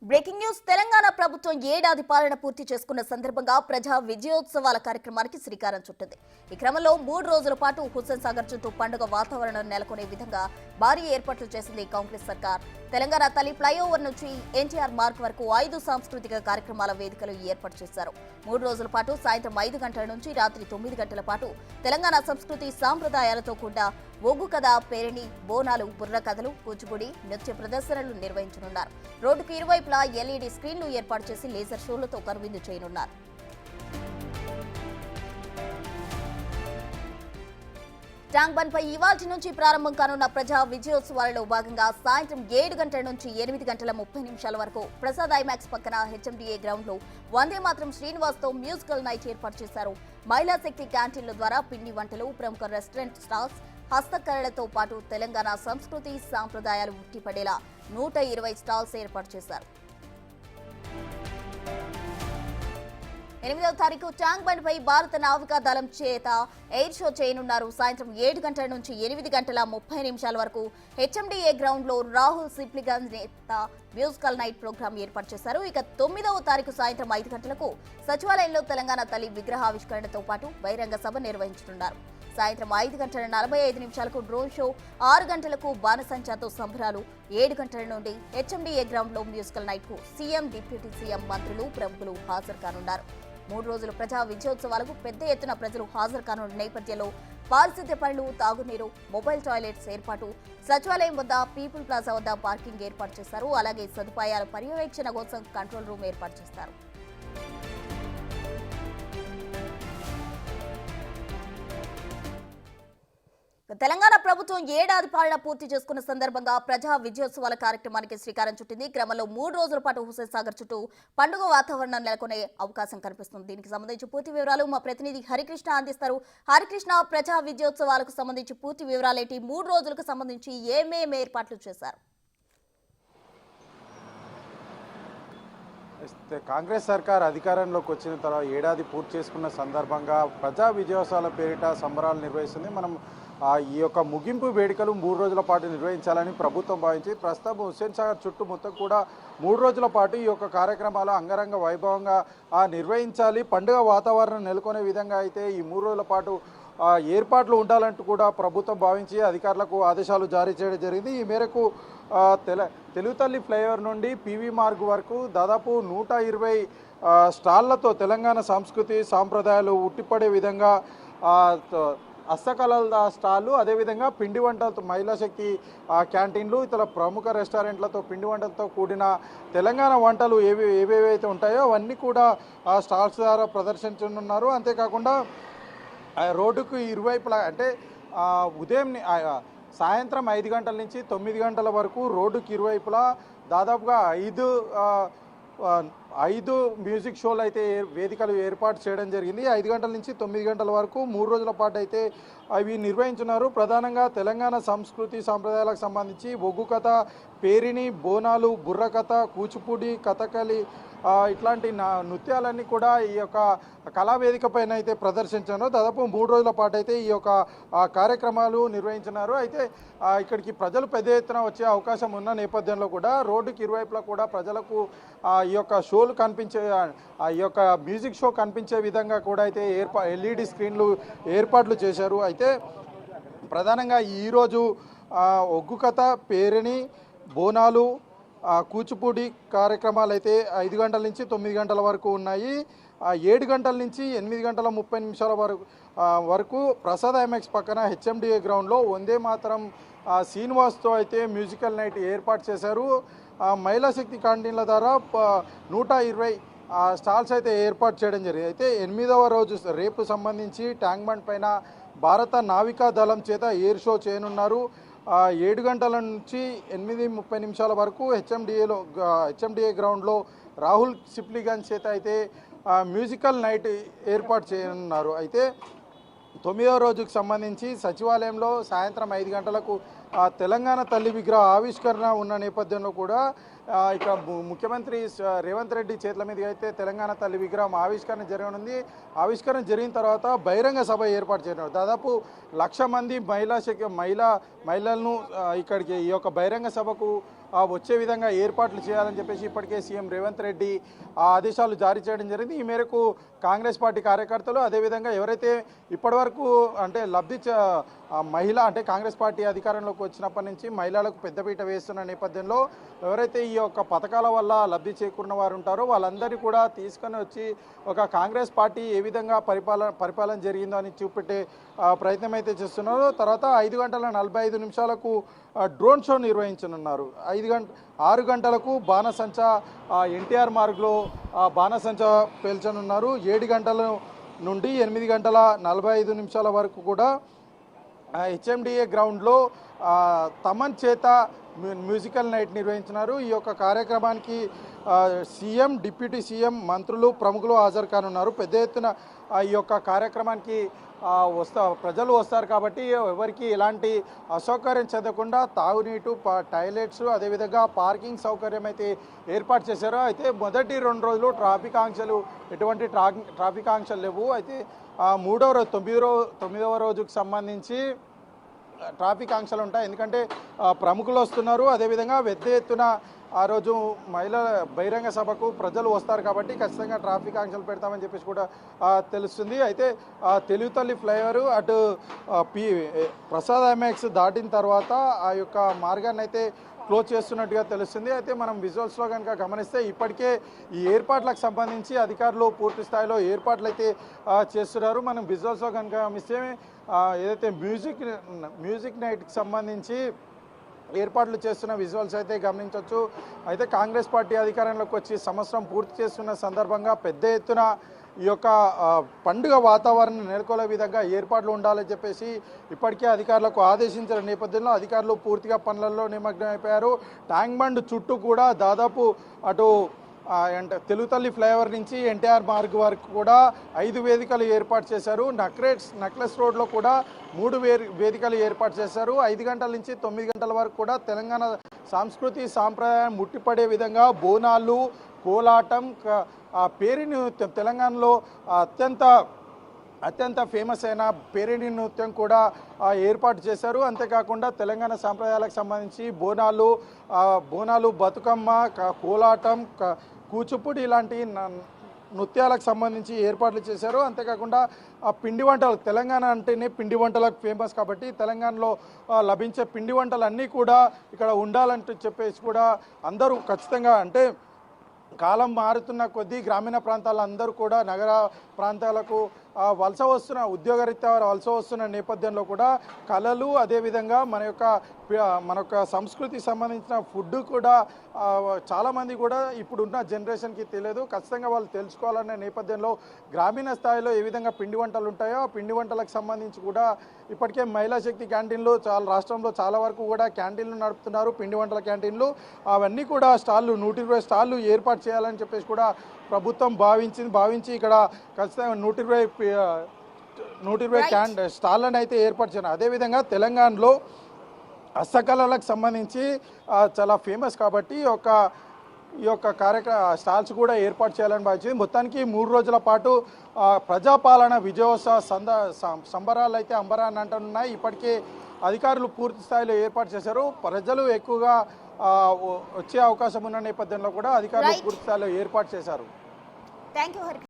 Breaking news Telangana ప్రభుత్వం ఏడాది పాలన పూర్తి చేసుకున్న సందర్భంగా ప్రజా విజయోత్సవాల కార్యక్రమానికి శ్రీకారం చుట్టింది. ఈ క్రమంలో 3 రోజుల పాటు హుస్సేన్ సాగర్ చుట్టూ పండుగ వాతావరణం నెలకొనే విధంగా భారీ ఏర్పాట్లు చేసింది కాంగ్రెస్ సర్కార్. తెలంగాణ తల్లి ఫ్లైఓవర్ నుంచి ఎన్టీఆర్ మార్గ్ వరకు 5 సాంస్కృతిక కార్యక్రమాల వేదికలు ఏర్పాటు చేశారు. 3 రోజుల పాటు సాయంత్రం 5 గంటల నుంచి రాత్రి 9 గంటల పాటు తెలంగాణ సంస్కృతి సాంప్రదాయాలతో కూడిన ఒగ్గు కథ, పేరిణి, బోనాలు, బుర్ర కథలు, కూచిపూడి, నృత్య ప్రదర్శనలు నిర్వహించనున్నారు. రోడ్డుకు ఇరువైపులా ఎల్ఈడీ స్క్రీన్లు ఏర్పాటు చేసి లేజర్ షోలతో కనువిందు చేయనున్నారు. ట్యాంక్ బండ్ పై ఇవాల్టి నుంచి ప్రారంభం కానున్న ప్రజా విజయోత్సవాలలో భాగంగా సాయంత్రం 7 గంటల నుంచి 8 గంటల 30 నిమిషాల వరకు ప్రసాద్ ఐమాక్స్ పక్కన హెచ్ఎండిఏ గ్రౌండ్ లో వందే మాత్రం శ్రీనివాస్ తో మ్యూజికల్ నైట్ ఏర్పాటు చేశారు. మహిళా శక్తి క్యాంటీన్ల ద్వారా పిండి వంటలు, ప్రముఖ రెస్టారెంట్ స్టాల్స్, హస్తకళలతో పాటు తెలంగాణ సంస్కృతి సాంప్రదాయాలు ఉట్టిపడేలా 120 స్టాల్స్ ఏర్పాటు చేశారు. 8వ తారీఖు ట్యాంక్ బండ్ పై భారత నావికా దళం చేత ఎయిర్ షో చేయనున్నారు. సాయంత్రం 7 గంటల నుంచి 8 గంటల 30 నిమిషాల వరకు హెచ్ఎండిఏ గ్రౌండ్ లో రాహుల్ సిప్లిగంజ్ నేత మ్యూజికల్ నైట్ ప్రోగ్రాం ఏర్పాటు చేశారు. ఇక 9వ తారీఖు సాయంత్రం 5 గంటలకు సచివాలయంలో తెలంగాణ తల్లి విగ్రహావిష్కరణతో పాటు బహిరంగ సభ నిర్వహించనున్నారు. సాయంత్రం 5 గంటల 45 నిమిషాలకు డ్రోన్ షో, 6 గంటలకు బాణసంచాతో సంబరాలు, 7 గంటల నుండి హెచ్ఎండిఏ గ్రౌండ్ లో మ్యూజికల్ నైట్ కు సీఎం, డిప్యూటీ సీఎం, మంత్రులు, ప్రముఖులు హాజరు కానున్నారు. 3 రోజుల ప్రజా విజయోత్సవాలకు పెద్ద ఎత్తున ప్రజలు హాజరు కానున్న నేపథ్యంలో పారిశుద్ధ్య పనులు, తాగునీరు, మొబైల్ టాయిలెట్స్ ఏర్పాటు, సచివాలయం వద్ద, పీపుల్ ప్లాజా వద్ద పార్కింగ్ ఏర్పాటు చేశారు. అలాగే సదుపాయాల పర్యవేక్షణ కోసం కంట్రోల్ రూమ్ ఏర్పాటు చేస్తారు. తెలంగాణ ప్రభుత్వం ఏడాది పాలన పూర్తి చేసుకున్న సందర్భంగా ప్రజా విజయోత్సవాల కార్యక్రమానికి శ్రీకారం చుట్టింది. క్రమంలో 3 రోజుల పాటు హుస్సేన్ సాగర్ చుట్టూ పండుగ వాతావరణం నెలకొనే అవకాశం కనిపిస్తుంది. దీనికి సంబంధించి పూర్తి వివరాలు మా ప్రతినిధి హరికృష్ణ అందిస్తారు. హరికృష్ణ, ప్రజా విజయోత్సవాలకు సంబంధించి పూర్తి వివరాలేంటి? 3 రోజులకు సంబంధించి ఏమేమి ఏర్పాట్లు చేశారు? కాంగ్రెస్ సర్కార్ అధికారంలోకి వచ్చిన తర్వాత ఏడాది పూర్తి చేసుకున్న సందర్భంగా ప్రజా విజయోత్సవాల పేరిట సంబరాలు నిర్వహిస్తుంది. మనం ఈ యొక్క ముగింపు వేడుకలు 3 రోజుల పాటు నిర్వహించాలని ప్రభుత్వం భావించి ప్రస్తుతం హుస్సేన్ సాగర్ చుట్టూ మొత్తం కూడా 3 రోజుల పాటు ఈ యొక్క కార్యక్రమాలు అంగరంగ వైభవంగా నిర్వహించాలి. పండుగ వాతావరణం నెలకొనే విధంగా అయితే ఈ 3 రోజుల పాటు ఏర్పాట్లు ఉండాలంటూ కూడా ప్రభుత్వం భావించి అధికారులకు ఆదేశాలు జారీ చేయడం జరిగింది. ఈ మేరకు తెలుగుతల్లి ఫ్లైఓవర్ నుండి పివి మార్గ్ వరకు దాదాపు 120 స్టాళ్లతో తెలంగాణ సంస్కృతి సాంప్రదాయాలు ఉట్టిపడే విధంగా హస్తకళల స్టాళ్ళు, అదేవిధంగా పిండి వంటలతో మహిళా శక్తి క్యాంటీన్లు, ఇతర ప్రముఖ రెస్టారెంట్లతో పిండి వంటలతో కూడిన తెలంగాణ వంటలు ఏవేవైతే ఉంటాయో అవన్నీ కూడా స్టాల్స్ ద్వారా ప్రదర్శించనున్నారు. అంతేకాకుండా రోడ్డుకు ఇరువైపులా అంటే ఉదయం సాయంత్రం 5 గంటల నుంచి 9 గంటల వరకు రోడ్డుకి ఇరువైపులా దాదాపుగా 5 మ్యూజిక్ షోలు అయితే వేదికలు ఏర్పాటు చేయడం జరిగింది. 5 గంటల నుంచి 9 గంటల వరకు 3 రోజుల పాటు అయితే అవి నిర్వహించున్నారు. ప్రధానంగా తెలంగాణ సంస్కృతి సాంప్రదాయాలకు సంబంధించి ఒగ్గు కథ, పేరిణి, బోనాలు, బుర్ర కథ, కూచిపూడి, కథకళి ఇట్లాంటి నృత్యాలన్నీ కూడా ఈ యొక్క కళావేదిక పైన అయితే ప్రదర్శించారు. దాదాపు 3 రోజుల పాటు అయితే ఈ యొక్క కార్యక్రమాలు నిర్వహించినారు. అయితే ఇక్కడికి ప్రజలు పెద్ద ఎత్తున వచ్చే అవకాశం ఉన్న నేపథ్యంలో కూడా రోడ్డుకి ఇరువైపులా కూడా ప్రజలకు ఈ యొక్క షోలు కనిపించే, ఈ యొక్క మ్యూజిక్ షో కనిపించే విధంగా కూడా అయితే ఎల్ఈడి స్క్రీన్లు ఏర్పాట్లు చేశారు. అయితే ప్రధానంగా ఈరోజు ఒగ్గు కథ, పేరిణి, బోనాలు, కూచిపూడి కార్యక్రమాలు అయితే 5 గంటల నుంచి 9 గంటల వరకు ఉన్నాయి. 7 గంటల నుంచి 8 గంటల 30 నిమిషాల వరకు ప్రసాద్ ఐమాక్స్ పక్కన హెచ్ఎండిఏ గ్రౌండ్లో వందే మాత్రం శ్రీనివాస్తో అయితే మ్యూజికల్ నైట్ ఏర్పాటు చేశారు. మహిళా శక్తి క్యాంటీన్ల ద్వారా 120 స్టాల్స్ అయితే ఏర్పాటు చేయడం జరిగింది. అయితే 8వ రోజు రేపు సంబంధించి ట్యాంక్ బండ్ పైన భారత నావికా దళం చేత ఎయిర్ షో చేయనున్నారు. 7 గంటల నుంచి 8:30 నిమిషాల వరకు హెచ్ఎండిఏ గ్రౌండ్లో రాహుల్ సిప్లిగంజ్ చేత అయితే మ్యూజికల్ నైట్ ఏర్పాటు చేయనున్నారు. అయితే 9వ రోజుకు సంబంధించి సచివాలయంలో సాయంత్రం 5 గంటలకు తెలంగాణ తల్లి విగ్రహ ఆవిష్కరణ ఉన్న నేపథ్యంలో కూడా ఇక ముఖ్యమంత్రి రేవంత్ రెడ్డి చేతుల మీదుగా అయితే తెలంగాణ తల్లి విగ్రహం ఆవిష్కరణ జరగనుంది. ఆవిష్కరణ జరిగిన తర్వాత బహిరంగ సభ ఏర్పాటు చేయనున్నారు. దాదాపు 1,00,000 మంది మహిళలను ఇక్కడికి ఈ యొక్క బహిరంగ సభకు వచ్చే విధంగా ఏర్పాట్లు చేయాలని చెప్పేసి ఇప్పటికే సీఎం రేవంత్ రెడ్డి ఆదేశాలు జారీ చేయడం జరిగింది. ఈ మేరకు కాంగ్రెస్ పార్టీ కార్యకర్తలు అదేవిధంగా ఎవరైతే ఇప్పటివరకు అంటే మహిళ అంటే కాంగ్రెస్ పార్టీ అధికారంలోకి వచ్చినప్పటి నుంచి మహిళలకు పెద్దపీట వేస్తున్న నేపథ్యంలో ఎవరైతే ఈ యొక్క పథకాల వల్ల లబ్ధి చేకూరిన వారు ఉంటారో వాళ్ళందరినీ కూడా తీసుకొని వచ్చి ఒక కాంగ్రెస్ పార్టీ ఏ విధంగా పరిపాలన జరిగిందో అని చూపెట్టే ప్రయత్నం అయితే చేస్తున్నారు. తర్వాత 5:45 డ్రోన్ షో నిర్వహించనున్నారు. 6 గంటలకు బాణసంచా ఎన్టీఆర్ మార్గ్లో బాణసంచా పేల్చనున్నారు. 7 గంటల నుండి 8:45 వరకు కూడా హెచ్ఎండిఏ గ్రౌండ్లో తమన్ చేత మ్యూజికల్ నైట్ నిర్వహించినారు. ఈ యొక్క కార్యక్రమానికి సీఎం, డిప్యూటీ సీఎం, మంత్రులు, ప్రముఖులు హాజరు కానున్నారు. పెద్ద ఎత్తున ఈ యొక్క కార్యక్రమానికి ప్రజలు వస్తారు కాబట్టి ఎవరికి ఎలాంటి అసౌకర్యం చెందకుండా తాగునీటు, టాయిలెట్స్, అదేవిధంగా పార్కింగ్ సౌకర్యం అయితే ఏర్పాటు చేశారు. అయితే మొదటి 2 రోజులు ఎటువంటి ట్రాఫిక్ ఆంక్షలు లేవు. అయితే 3వ రోజు 9వ రోజుకు సంబంధించి ట్రాఫిక్ ఆంక్షలు ఉంటాయి. ఎందుకంటే ప్రముఖులు వస్తున్నారు, అదేవిధంగా పెద్ద ఎత్తున ఆ రోజు మహిళల బహిరంగ సభకు ప్రజలు వస్తారు కాబట్టి ఖచ్చితంగా ట్రాఫిక్ ఆంక్షలు పెడతామని చెప్పేసి కూడా తెలుస్తుంది. అయితే తెలుగుతల్లి ఫ్లైఓవర్ అటు ప్రసాద్ ఎంఎక్స్ దాటిన తర్వాత ఆ యొక్క మార్గాన్ని అయితే క్లోజ్ చేస్తున్నట్టుగా తెలుస్తుంది. అయితే మనం విజువల్స్లో కనుక గమనిస్తే ఇప్పటికే ఈ ఏర్పాట్లకు సంబంధించి అధికారులు పూర్తి స్థాయిలో ఏర్పాట్లు అయితే చేస్తున్నారు. మనం విజువల్స్లో కనుక గమనిస్తే ఏదైతే మ్యూజిక్ నైట్కి సంబంధించి ఏర్పాట్లు చేస్తున్న విజువల్స్ అయితే గమనించవచ్చు. అయితే కాంగ్రెస్ పార్టీ అధికారంలోకి వచ్చి సంవత్సరం పూర్తి చేస్తున్న సందర్భంగా పెద్ద ఎత్తున ఈ యొక్క పండుగ వాతావరణం నెలకొల్పే విధంగా ఏర్పాట్లు ఉండాలని చెప్పేసి ఇప్పటికే అధికారులకు ఆదేశించిన నేపథ్యంలో అధికారులు పూర్తిగా పనులలో నిమగ్నం అయిపోయారు. ట్యాంక్ బండ్ చుట్టూ కూడా దాదాపు అటు తెలుగుతల్లి ఫ్లైఓవర్ నుంచి ఎన్టీఆర్ మార్గ్ వరకు కూడా 5 వేదికలు ఏర్పాటు చేశారు. నక్లెస్ రోడ్లో కూడా 3 వేదికలు ఏర్పాటు చేశారు. 5 గంటల నుంచి 9 గంటల వరకు కూడా తెలంగాణ సంస్కృతి సాంప్రదాయం ముట్టిపడే విధంగా బోనాలు, కోలాటం, పేరిణి నృత్యం, తెలంగాణలో అత్యంత ఫేమస్ అయిన పేరిణి నృత్యం కూడా ఏర్పాటు చేశారు. అంతేకాకుండా తెలంగాణ సాంప్రదాయాలకు సంబంధించి బోనాలు, బతుకమ్మ, కోలాటం, కూచిపూడి ఇలాంటి నృత్యాలకు సంబంధించి ఏర్పాట్లు చేశారు. అంతేకాకుండా పిండి వంటలు, తెలంగాణ అంటేనే పిండి వంటలకు ఫేమస్ కాబట్టి తెలంగాణలో లభించే పిండి వంటలన్నీ కూడా ఇక్కడ ఉండాలంటూ చెప్పేసి కూడా అందరూ ఖచ్చితంగా అంటే కాలం మారుతున్న కొద్దీ గ్రామీణ ప్రాంతాల అందరూ కూడా నగర ప్రాంతాలకు ఉద్యోగరీత్యా వలస వస్తున్న నేపథ్యంలో కూడా కళలు, అదేవిధంగా మన యొక్క సంస్కృతికి సంబంధించిన ఫుడ్ కూడా చాలామంది కూడా ఇప్పుడున్న జనరేషన్కి తెలియదు. ఖచ్చితంగా వాళ్ళు తెలుసుకోవాలనే నేపథ్యంలో గ్రామీణ స్థాయిలో ఏ విధంగా పిండి వంటలు ఉంటాయో ఆ పిండి వంటలకు సంబంధించి కూడా ఇప్పటికే మహిళా శక్తి క్యాంటీన్లు రాష్ట్రంలో చాలా వరకు కూడా క్యాంటీన్లు నడుపుతున్నారు. పిండి వంటల క్యాంటీన్లు అవన్నీ కూడా 120 స్టాళ్ళు ఏర్పాటు చేయాలని చెప్పేసి కూడా ప్రభుత్వం భావించి ఇక్కడ ఖచ్చితంగా 120 స్టాళ్ళను అయితే ఏర్పాటు చేయాలి. అదేవిధంగా తెలంగాణలో హస్తకళలకు సంబంధించి చాలా ఫేమస్ కాబట్టి ఈ యొక్క స్టాల్స్ కూడా ఏర్పాటు చేయాలని భావించింది. మొత్తానికి 3 రోజుల పాటు ప్రజాపాలన విజయోత్సవ సంబరాలు అయితే అంబరాన్ని అంటున్నాయి. ఇప్పటికే అధికారులు పూర్తి స్థాయిలో ఏర్పాటు చేశారు. ప్రజలు ఎక్కువగా వచ్చే అవకాశం ఉన్న నేపథ్యంలో కూడా అధికారులు పూర్తి స్థాయిలో ఏర్పాటు చేశారు. Thank you.